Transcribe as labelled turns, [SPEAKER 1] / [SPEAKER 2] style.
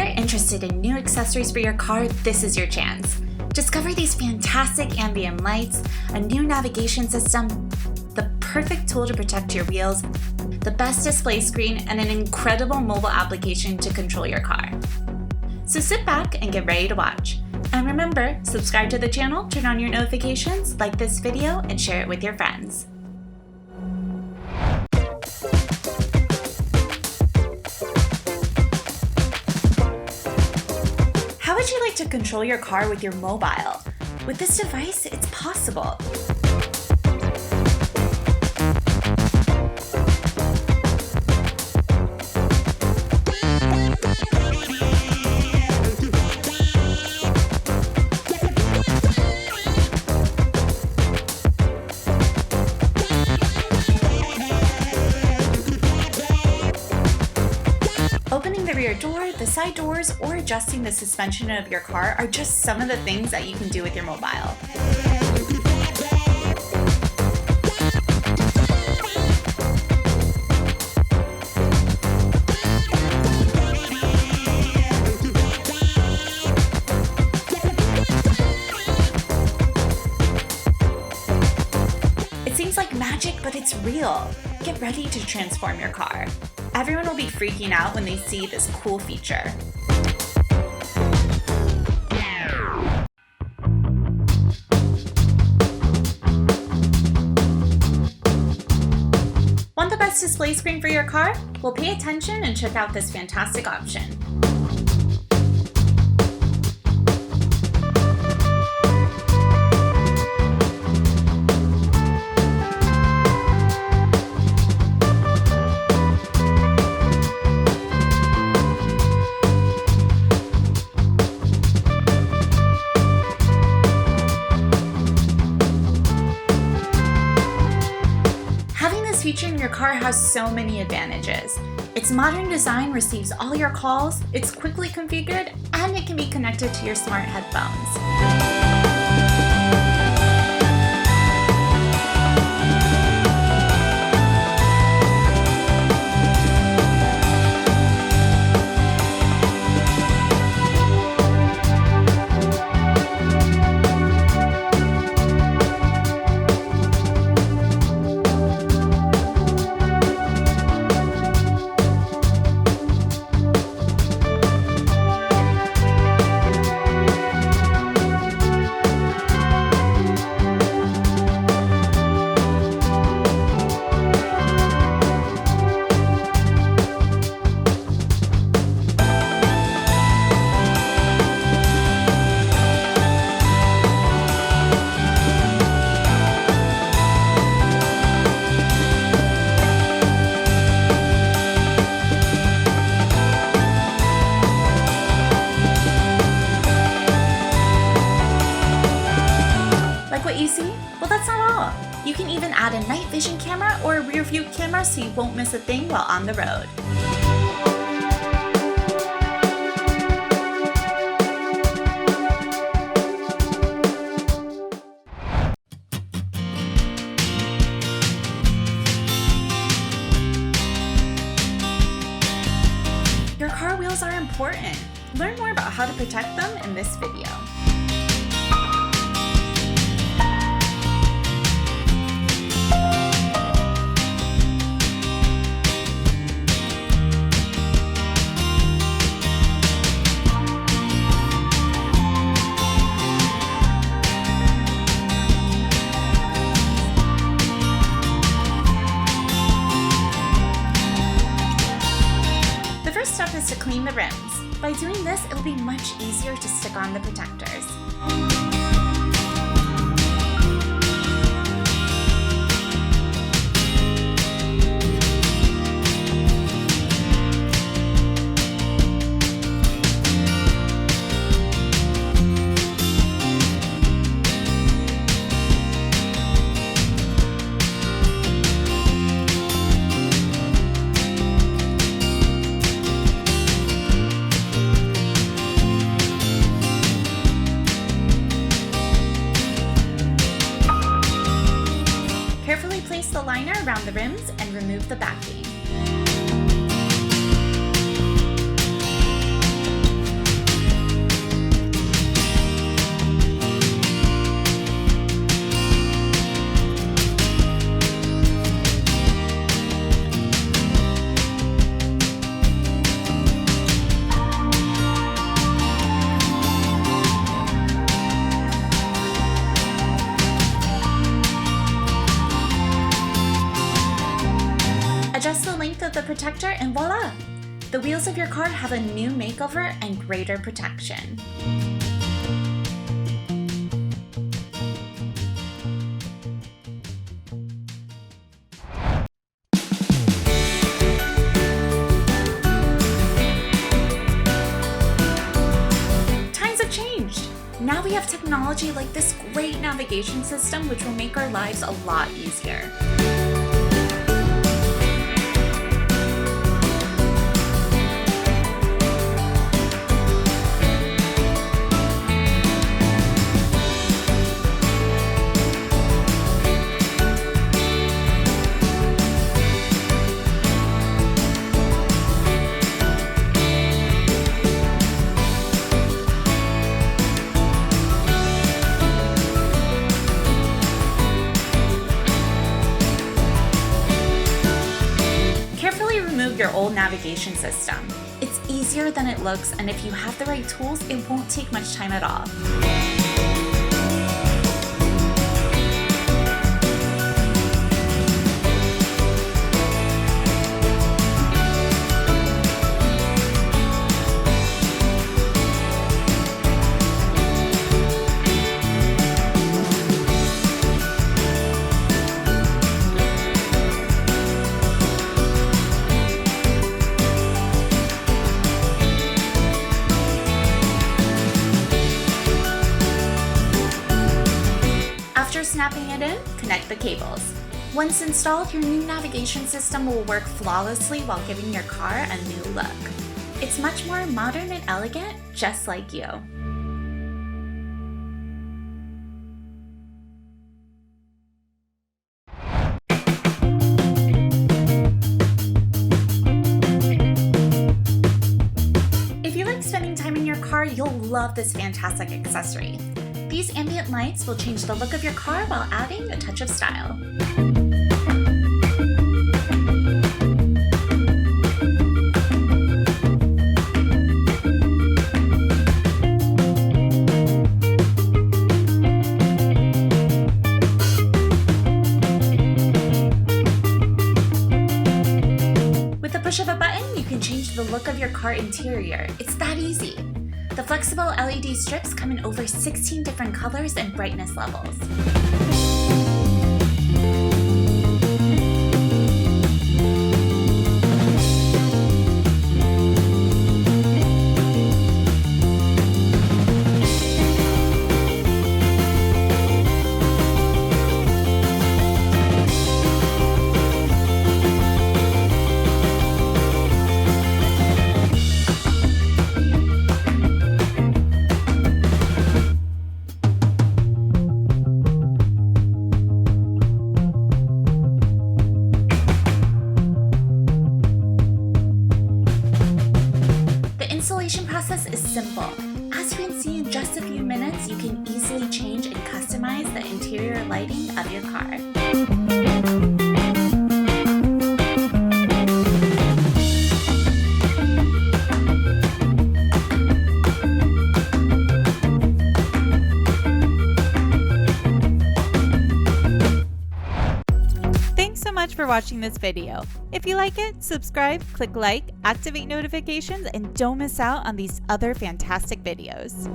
[SPEAKER 1] you're interested in new accessories for your car, this is your chance. Discover these fantastic ambient lights, a new navigation system, the perfect tool to protect your wheels, the best display screen, and an incredible mobile application to control your car. So sit back and get ready to watch. And remember, subscribe to the channel, turn on your notifications, like this video, and share it with your friends. How would you like to control your car with your mobile? With this device, it's possible. Opening the rear door, the side doors, or adjusting the suspension of your car are just some of the things that you can do with your mobile. It seems like magic, but it's real. Get ready to transform your car. Everyone will be freaking out when they see this cool feature. Want the best display screen for your car? Well, pay attention and check out this fantastic option. This feature in your car has so many advantages. Its modern design receives all your calls, it's quickly configured, and it can be connected to your smart headphones. What you see? Well, that's not all. You can even add a night vision camera or a rear view camera so you won't miss a thing while on the road. Your car wheels are important. Learn more about how to protect them in this video. The first step is to clean the rims. By doing this, it'll be much easier to stick on the protectors. the liner around the rims and remove the backing. The wheels of your car have a new makeover and greater protection. Times have changed. Now we have technology like this great navigation system which will make our lives a lot easier. Remove your old navigation system. It's easier than it looks, and if you have the right tools, it won't take much time at all. After snapping it in, connect the cables. Once installed, your new navigation system will work flawlessly while giving your car a new look. It's much more modern and elegant, just like you. If you like spending time in your car, you'll love this fantastic accessory. These ambient lights will change the look of your car while adding a touch of style. With the push of a button, you can change the look of your car interior. It's that easy. The flexible LED strips come in over 16 different colors and brightness levels. The installation process is simple. As you can see, in just a few minutes, you can easily change and customize the interior lighting of your car.
[SPEAKER 2] Thanks so much for watching this video. If you like it, subscribe, click like, activate notifications, and don't miss out on these other fantastic videos.